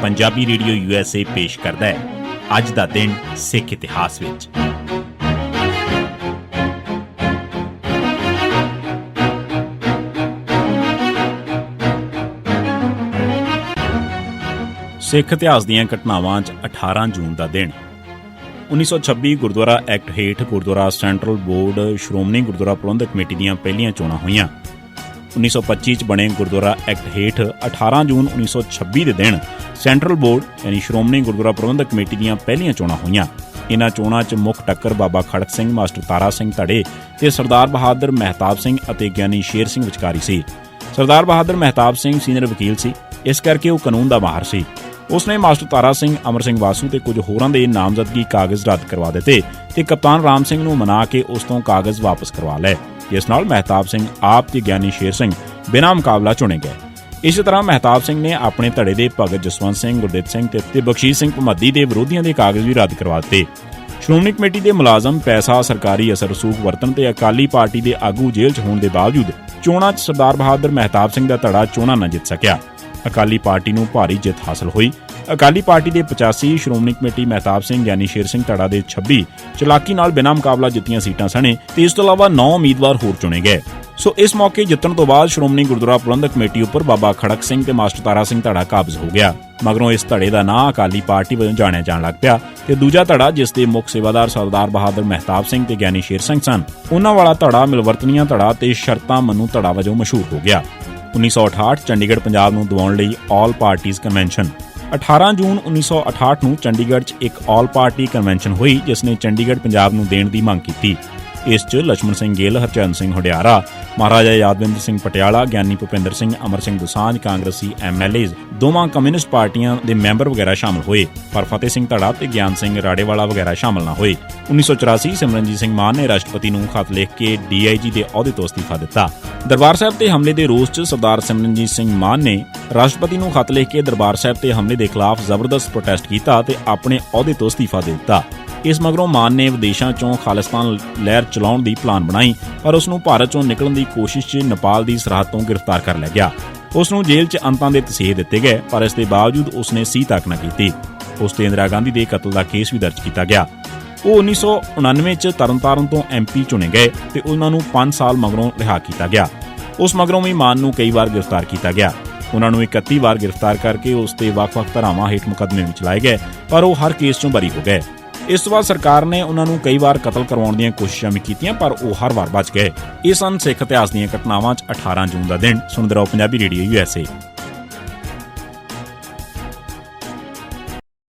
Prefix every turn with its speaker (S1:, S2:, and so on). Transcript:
S1: Punjabi radio USA ਪੇਸ਼ ਕਰਦਾ ਹੈ ਅੱਜ ਦਾ ਦਿਨ ਸਿੱਖ ਇਤਿਹਾਸ ਵਿੱਚ। ਸਿੱਖ ਇਤਿਹਾਸ ਦੀਆਂ ਘਟਨਾਵਾਂ 'ਚ 18 ਜੂਨ ਦਾ ਦਿਨ। 1926 ਗੁਰਦੁਆਰਾ ਐਕਟ ਹੇਠ ਗੁਰਦੁਆਰਾ ਸੈਂਟਰਲ ਬੋਰਡ ਸ਼੍ਰੋਮਣੀ ਗੁਰਦੁਆਰਾ ਪ੍ਰਬੰਧਕ ਕਮੇਟੀ ਦੀਆਂ ਪਹਿਲੀਆਂ ਚੋਣਾਂ ਹੋਈਆਂ। 1925 'ਚ ਬਣੇ ਗੁਰਦੁਆਰਾ ਐਕਟ ਹੇਠ 18 ਜੂਨ 1926 ਦੇ ਦਿਨ ਸੈਂਟਰਲ ਬੋਰਡ ਯਾਨੀ ਸ਼੍ਰੋਮਣੀ ਗੁਰਦੁਆਰਾ ਪ੍ਰਬੰਧਕ ਕਮੇਟੀ ਦੀਆਂ ਪਹਿਲੀਆਂ ਚੋਣਾਂ ਹੋਈਆਂ। ਇਨ੍ਹਾਂ ਚੋਣਾਂ 'ਚ ਮੁੱਖ ਟੱਕਰ ਬਾਬਾ ਖੜਕ ਸਿੰਘ, ਮਾਸਟਰ ਤਾਰਾ ਸਿੰਘ ਧੜੇ ਤੇ ਸਰਦਾਰ ਬਹਾਦਰ ਮਹਿਤਾਬ ਸਿੰਘ ਅਤੇ ਗਿਆਨੀ ਸ਼ੇਰ ਸਿੰਘ ਵਿਚਕਾਰੀ ਸੀ। ਸਰਦਾਰ ਬਹਾਦਰ ਮਹਿਤਾਬ ਸਿੰਘ ਸੀਨੀਅਰ ਵਕੀਲ ਸੀ, ਇਸ ਕਰਕੇ ਉਹ ਕਾਨੂੰਨ ਦਾ ਮਾਹਰ ਸੀ। ਉਸਨੇ ਮਾਸਟਰ ਤਾਰਾ ਸਿੰਘ, ਅਮਰ ਸਿੰਘ ਵਾਸੂ ਤੇ ਕੁਝ ਹੋਰਾਂ ਦੇ ਨਾਮਜ਼ਦਗੀ ਕਾਗਜ਼ ਰੱਦ ਕਰਵਾ ਦਿੱਤੇ ਤੇ ਕਪਤਾਨ ਰਾਮ ਸਿੰਘ ਨੂੰ ਮਨਾ ਕੇ ਉਸ ਤੋਂ ਕਾਗਜ਼ ਵਾਪਸ ਕਰਵਾ ਲਏ, ਜਿਸ ਨਾਲ ਮਹਿਤਾਬ ਸਿੰਘ ਆਪ ਤੇ ਗਿਆਨੀ ਸ਼ੇਰ ਸਿੰਘ ਬਿਨਾਂ ਮੁਕਾਬਲਾ ਚੁਣੇ ਗਏ। ਇਸੇ ਤਰ੍ਹਾਂ ਮਹਿਤਾਬ ਸਿੰਘ ਨੇ ਆਪਣੇ ਧੜੇ ਦੇ ਭਗਤ ਜਸਵੰਤ ਸਿੰਘ, ਗੁਰਦਿੱਤ ਸਿੰਘ ਤੇ ਬਖਸ਼ੀਸ਼ ਸਿੰਘ ਭਮੱਦੀ ਦੇ ਵਿਰੋਧੀਆਂ ਦੇ ਕਾਗਜ਼ ਵੀ ਰੱਦ ਕਰਵਾ ਦਿੱਤੇ। ਸ਼੍ਰੋਮਣੀ ਕਮੇਟੀ ਦੇ ਮੁਲਾਜ਼ਮ ਪੈਸਾ, ਸਰਕਾਰੀ ਅਸਰ ਰਸੂਖ ਵਰਤਣ ਤੇ ਅਕਾਲੀ ਪਾਰਟੀ ਦੇ ਆਗੂ ਜੇਲ੍ਹ 'ਚ ਹੋਣ ਦੇ ਬਾਵਜੂਦ ਚੋਣਾਂ 'ਚ ਸਰਦਾਰ ਬਹਾਦਰ ਮਹਿਤਾਬ ਸਿੰਘ ਦਾ ਧੜਾ ਚੋਣਾਂ ਨਾ ਜਿੱਤ ਸਕਿਆ। ਅਕਾਲੀ ਪਾਰਟੀ ਨੂੰ ਭਾਰੀ ਜਿੱਤ ਹਾਸਲ ਹੋਈ। ਅਕਾਲੀ ਪਾਰਟੀ ਦੇ 85, ਸ਼੍ਰੋਮਣੀ ਕਮੇਟੀ ਮਹਿਤਾਬ ਸਿੰਘ, ਗਿਆਨੀ ਸ਼ੇਰ ਸਿੰਘ ਧੜਾ ਦੇ 26 ਚਲਾਕੀ ਨਾਲ ਬਿਨਾਂ ਮੁਕਾਬਲਾ ਜਿੱਤੀਆਂ ਸੀਟਾਂ ਸਣੇ ਤੇ ਇਸ ਤੋਂ ਇਲਾਵਾ 9 ਉਮੀਦਵਾਰ ਹੋਰ ਚੁਣੇ ਗਏ। ਸੋ ਇਸ ਮੌਕੇ ਜਿੱਤਣ ਤੋਂ ਬਾਅਦ ਸ਼੍ਰੋਮਣੀ ਗੁਰਦੁਆਰਾ ਪ੍ਰਬੰਧਕ ਕਮੇਟੀ ਉੱਪਰ ਬਾਬਾ ਖੜਕ ਸਿੰਘ ਤੇ ਮਾਸਟਰ ਤਾਰਾ ਸਿੰਘ ਧੜਾ ਕਾਬਜ਼ ਹੋ ਗਿਆ। ਮਗਰੋਂ ਇਸ ਧੜੇ ਦਾ ਨਾਂ ਅਕਾਲੀ ਪਾਰਟੀ ਵਜੋਂ ਜਾਣਿਆ ਜਾਣ ਲੱਗ ਪਿਆ ਤੇ ਦੂਜਾ ਧੜਾ, ਜਿਸ ਦੇ ਮੁੱਖ ਸੇਵਾਦਾਰ ਸਰਦਾਰ ਬਹਾਦਰ ਮਹਿਤਾਬ ਸਿੰਘ ਤੇ ਗਿਆਨੀ ਸ਼ੇਰ ਸਿੰਘ ਸਨ, ਉਹਨਾਂ ਵਾਲਾ ਧੜਾ ਮਿਲਵਰਤਨੀਆਂ ਧੜਾ ਤੇ ਸ਼ਰਤਾਂ ਮੰਨੂ ਧੜਾ ਵਜੋਂ ਮਸ਼ਹੂਰ ਹੋ ਗਿਆ। 1968 ਚੰਡੀਗੜ੍ਹ ਪੰਜਾਬ ਨੂੰ ਦਿਵਾਉਣ ਲਈ ਆਲ ਪਾਰਟੀਜ਼ ਕਨਵੈਨਸ਼ਨ। 18 ਜੂਨ 1968 ਨੂੰ ਚੰਡੀਗੜ੍ਹ 'ਚ ਇੱਕ ਆਲ ਪਾਰਟੀ ਕਨਵੈਨਸ਼ਨ ਹੋਈ, ਜਿਸ ਨੇ ਚੰਡੀਗੜ੍ਹ ਪੰਜਾਬ ਨੂੰ ਦੇਣ ਦੀ ਮੰਗ ਕੀਤੀ। ਇਸ 'ਚ ਲਛਮਣ ਸਿੰਘ ਗਿੱਲ, ਹਰਚੰਦ ਸਿੰਘ ਹੁਡਿਆਰਾ, ਮਹਾਰਾਜਾ ਯਾਦਵਿੰਦਰ ਸਿੰਘ ਪਟਿਆਲਾ, ਗਿਆਨੀ ਭੁਪਿੰਦਰ ਸਿੰਘ, ਅਮਰ ਸਿੰਘ ਦੋਸਾਂਝ, ਕਾਂਗਰਸੀ MLAs, ਦੋਵਾਂ ਕਮਿਊਨਿਸਟ ਪਾਰਟੀਆਂ ਦੇ ਮੈਂਬਰ ਵਗੈਰਾ ਸ਼ਾਮਲ ਹੋਏ, ਪਰ ਫਤਿਹ ਸਿੰਘ ਧੜਾ ਤੇ ਗਿਆਨ ਸਿੰਘ ਰਾੜੇਵਾਲਾ ਵਗੈਰਾ ਸ਼ਾਮਲ ਨਾ ਹੋਏ। 1984 ਸਿਮਰਨਜੀਤ ਸਿੰਘ ਮਾਨ ਨੇ ਰਾਸ਼ਟਰਪਤੀ ਨੂੰ ਖਤ ਲਿਖ ਕੇ DIG ਦੇ ਅਹੁਦੇ ਤੋਂ ਅਸਤੀਫਾ ਦਿੱਤਾ। ਦਰਬਾਰ ਸਾਹਿਬ ਤੇ ਹਮਲੇ ਦੇ ਰੋਸ 'ਚ ਸਰਦਾਰ ਸਿਮਰਨਜੀਤ ਸਿੰਘ ਮਾਨ ਨੇ ਰਾਸ਼ਟਰਪਤੀ ਨੂੰ ਖਤ ਲਿਖ ਕੇ ਦਰਬਾਰ ਸਾਹਿਬ ਤੇ ਹਮਲੇ ਦੇ ਖਿਲਾਫ ਜ਼ਬਰਦਸਤ ਪ੍ਰੋਟੈਸਟ ਕੀਤਾ ਤੇ ਆਪਣੇ ਅਹੁਦੇ ਤੋਂ ਅਸਤੀਫਾ ਦੇ ਦਿੱਤਾ। ਇਸ ਮਗਰੋਂ ਮਾਨ ਨੇ ਵਿਦੇਸ਼ਾਂ 'ਚੋਂ ਖਾਲਿਸਤਾਨ ਲਹਿਰ ਚਲਾਉਣ ਦੀ ਪਲਾਨ ਬਣਾਈ, ਪਰ ਉਸ ਨੂੰ ਭਾਰਤ 'ਚੋਂ ਨਿਕਲਣ ਦੀ ਕੋਸ਼ਿਸ਼ 'ਚ ਨੇਪਾਲ ਦੀ ਸਰਹੱਦ ਤੋਂ ਗ੍ਰਿਫਤਾਰ ਕਰ ਲਿਆ ਗਿਆ। ਉਸ ਨੂੰ ਜੇਲ੍ਹ 'ਚ ਅੰਤਾਂ ਦੇ ਤਸੀਹੇ ਦਿੱਤੇ ਗਏ, ਪਰ ਇਸ ਦੇ ਬਾਵਜੂਦ ਉਸ ਨੇ ਸੀ ਤੱਕ ਨਾ ਕੀਤੀ। ਉਸ ਤੇ ਇੰਦਰਾ ਗਾਂਧੀ ਦੇ ਕਤਲ ਦਾ ਕੇਸ ਵੀ ਦਰਜ ਕੀਤਾ ਗਿਆ। ਉਹ 1999 'ਚ ਤਰਨਤਾਰਨ ਤੋਂ MP ਚੁਣੇ ਗਏ ਤੇ ਉਹਨਾਂ ਨੂੰ 5 ਸਾਲ ਮਗਰੋਂ ਰਿਹਾ ਕੀਤਾ ਗਿਆ। ਉਸ ਮਗਰੋਂ ਵੀ ਮਾਨ ਨੂੰ ਕਈ ਵਾਰ ਗ੍ਰਿਫਤਾਰ ਕੀਤਾ ਗਿਆ। ਉਹਨਾਂ ਨੂੰ 31 ਵਾਰ ਗ੍ਰਿਫਤਾਰ ਕਰਕੇ ਉਸ ਤੇ ਵੱਖ-ਵੱਖ ਧਾਰਾਵਾਂ ਹੇਠ ਮੁਕੱਦਮੇ ਵੀ ਚਲਾਏ ਗਏ, ਪਰ ਉਹ ਹਰ ਕੇਸ 'ਚੋਂ ਬਰੀ ਹੋ ਗਏ। ਇਸ ਤੋਂ ਬਾਅਦ ਸਰਕਾਰ ਨੇ ਉਹਨਾਂ ਨੂੰ ਕਈ ਵਾਰ ਕਤਲ ਕਰਵਾਉਣ ਦੀਆਂ ਕੋਸ਼ਿਸ਼ਾਂ ਵੀ ਕੀਤੀਆਂ, ਪਰ ਉਹ ਹਰ ਵਾਰ ਬਚ ਗਏ। ਇਹ ਸਨ ਸਿੱਖ ਇਤਿਹਾਸ ਦੀਆਂ ਘਟਨਾਵਾਂ 'ਚ 18 ਜੂਨ ਦਾ ਦਿਨ। ਸੁਣਦੇ ਰਹੋ ਪੰਜਾਬੀ ਰੇਡੀਓ USA।